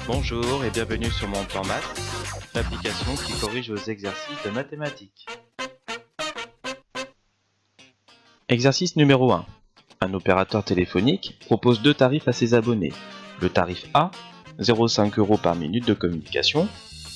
Bonjour et bienvenue sur mon plan maths, l'application qui corrige vos exercices de mathématiques. Exercice numéro 1. Un opérateur téléphonique propose deux tarifs à ses abonnés. Le tarif A, 0,5 € par minute de communication.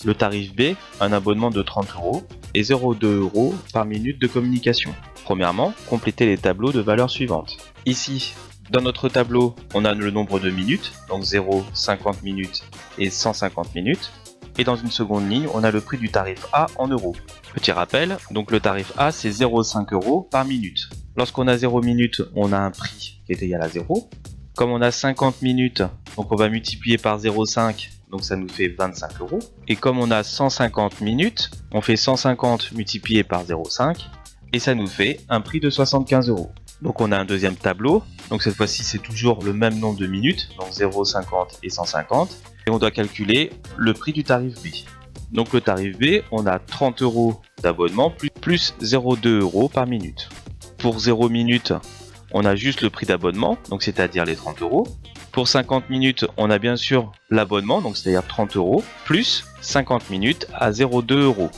Le tarif B, un abonnement de 30 € et 0,2 € par minute de communication. Premièrement, complétez les tableaux de valeurs suivantes. Ici, dans notre tableau, on a le nombre de minutes, donc 0, 50 minutes et 150 minutes. Et dans une seconde ligne, on a le prix du tarif A en euros. Petit rappel, donc le tarif A, c'est 0,5 € par minute. Lorsqu'on a 0 minutes, on a un prix qui est égal à 0. Comme on a 50 minutes, donc on va multiplier par 0,5, donc ça nous fait 25 €. Et comme on a 150 minutes, on fait 150 multiplié par 0,5, et ça nous fait un prix de 75 €. Donc on a un deuxième tableau, donc cette fois-ci c'est toujours le même nombre de minutes, donc 0, 50 et 150, et on doit calculer le prix du tarif B. Donc le tarif B, on a 30 € d'abonnement plus 0,2 € par minute. Pour 0 minutes, on a juste le prix d'abonnement, donc c'est-à-dire les 30 €. Pour 50 minutes, on a bien sûr l'abonnement, donc c'est-à-dire 30 € plus 50 minutes à 0,2 €.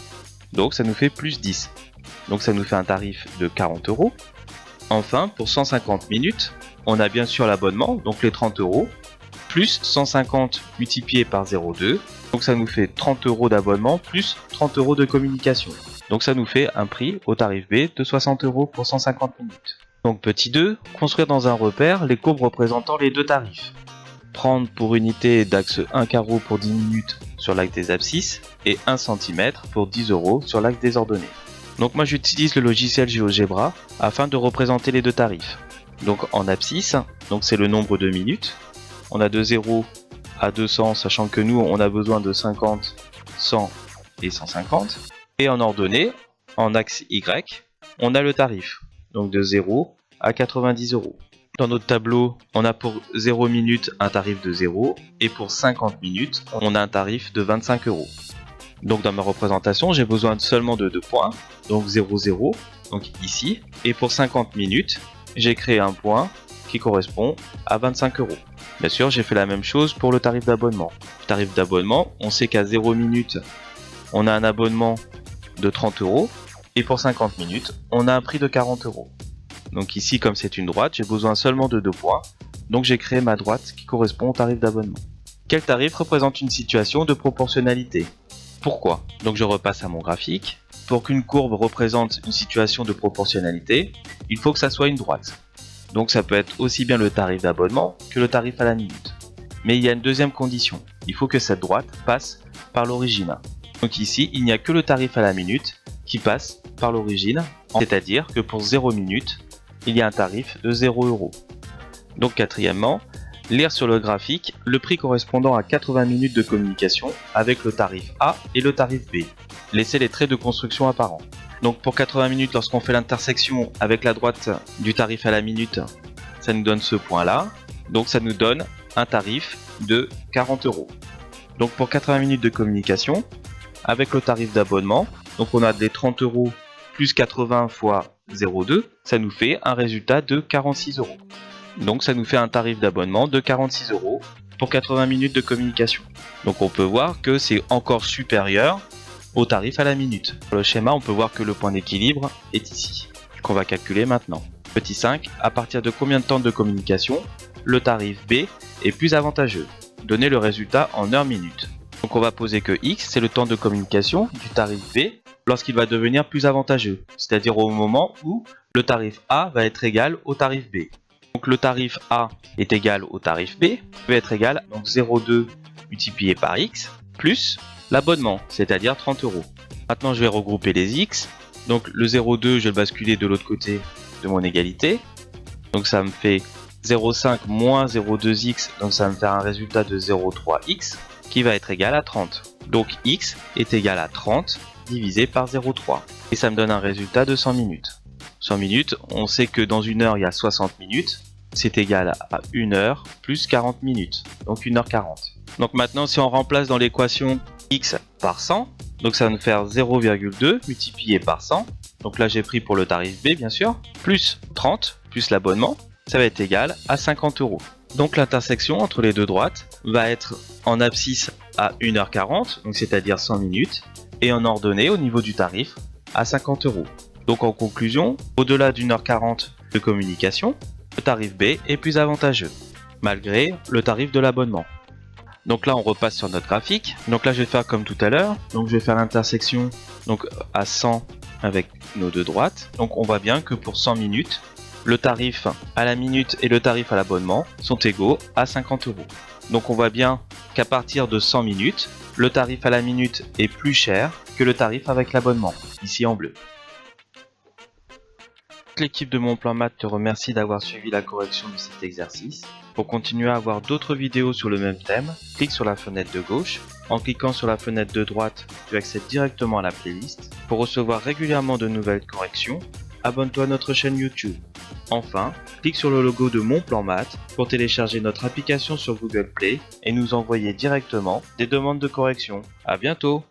Donc ça nous fait plus 10. Donc ça nous fait un tarif de 40 €. Enfin, pour 150 minutes, on a bien sûr l'abonnement, donc les 30 €, plus 150 multiplié par 0,2, donc ça nous fait 30 € d'abonnement, plus 30 € de communication. Donc ça nous fait un prix au tarif B de 60 € pour 150 minutes. Donc petit 2, construire dans un repère les courbes représentant les deux tarifs. Prendre pour unité d'axe 1 carreau pour 10 minutes sur l'axe des abscisses et 1 cm pour 10 € sur l'axe des ordonnées. Donc moi j'utilise le logiciel GeoGebra afin de représenter les deux tarifs. Donc en abscisse, donc c'est le nombre de minutes. On a de 0 à 200, sachant que nous on a besoin de 50, 100 et 150. Et en ordonnée, en axe Y, on a le tarif. Donc de 0 à 90 €. Dans notre tableau, on a pour 0 minutes un tarif de 0 et pour 50 minutes, on a un tarif de 25 €. Donc dans ma représentation, j'ai besoin seulement de 2 points, donc 0, 0, donc ici. Et pour 50 minutes, j'ai créé un point qui correspond à 25 €. Bien sûr, j'ai fait la même chose pour le tarif d'abonnement. Le tarif d'abonnement, on sait qu'à 0 minutes, on a un abonnement de 30 €. Et pour 50 minutes, on a un prix de 40 €. Donc ici, comme c'est une droite, j'ai besoin seulement de 2 points. Donc j'ai créé ma droite qui correspond au tarif d'abonnement. Quel tarif représente une situation de proportionnalité ? Pourquoi ? Donc je repasse à mon graphique. Pour qu'une courbe représente une situation de proportionnalité, il faut que ça soit une droite. Donc ça peut être aussi bien le tarif d'abonnement que le tarif à la minute. Mais il y a une deuxième condition. Il faut que cette droite passe par l'origine. Donc ici, il n'y a que le tarif à la minute qui passe par l'origine, c'est-à-dire que pour 0 minutes, il y a un tarif de 0 €. Donc quatrièmement, lire sur le graphique le prix correspondant à 80 minutes de communication avec le tarif A et le tarif B. Laissez les traits de construction apparents. Donc pour 80 minutes, lorsqu'on fait l'intersection avec la droite du tarif à la minute, ça nous donne ce point-là. Donc ça nous donne un tarif de 40 €. Donc pour 80 minutes de communication, avec le tarif d'abonnement, donc on a des 30 € plus 80 fois 0,2, ça nous fait un résultat de 46 €. Donc ça nous fait un tarif d'abonnement de 46 € pour 80 minutes de communication. Donc on peut voir que c'est encore supérieur au tarif à la minute. Sur le schéma, on peut voir que le point d'équilibre est ici, qu'on va calculer maintenant. Petit 5, à partir de combien de temps de communication le tarif B est plus avantageux ? Donnez le résultat en heures minutes. Donc on va poser que X, c'est le temps de communication du tarif B lorsqu'il va devenir plus avantageux, c'est-à-dire au moment où le tarif A va être égal au tarif B. Donc le tarif A est égal au tarif B, peut être égal à 0,2 multiplié par X plus l'abonnement, c'est-à-dire 30 €. Maintenant je vais regrouper les X, donc le 0,2 je vais le basculer de l'autre côté de mon égalité, donc ça me fait 0,5 moins 0,2X, donc ça va me faire un résultat de 0,3X qui va être égal à 30. Donc X est égal à 30 divisé par 0,3 et ça me donne un résultat de 100 minutes. 100 minutes, on sait que dans une heure il y a 60 minutes, c'est égal à 1 heure plus 40 minutes, donc 1h40. Donc maintenant si on remplace dans l'équation X par 100, donc ça va nous faire 0,2 multiplié par 100, donc là j'ai pris pour le tarif B bien sûr, plus 30, plus l'abonnement, ça va être égal à 50 €. Donc l'intersection entre les deux droites va être en abscisse à 1h40, donc c'est-à-dire 100 minutes, et en ordonnée au niveau du tarif à 50 €. Donc en conclusion, au-delà d'1h40 de communication, le tarif B est plus avantageux, malgré le tarif de l'abonnement. Donc là on repasse sur notre graphique, donc là je vais faire comme tout à l'heure, donc je vais faire l'intersection donc à 100 avec nos deux droites, donc on voit bien que pour 100 minutes, le tarif à la minute et le tarif à l'abonnement sont égaux à 50 €. Donc on voit bien qu'à partir de 100 minutes, le tarif à la minute est plus cher que le tarif avec l'abonnement, ici en bleu. L'équipe de Mon Plan Maths te remercie d'avoir suivi la correction de cet exercice. Pour continuer à avoir d'autres vidéos sur le même thème, clique sur la fenêtre de gauche. En cliquant sur la fenêtre de droite, tu accèdes directement à la playlist. Pour recevoir régulièrement de nouvelles corrections, abonne-toi à notre chaîne YouTube. Enfin, clique sur le logo de Mon Plan Maths pour télécharger notre application sur Google Play et nous envoyer directement des demandes de correction. À bientôt!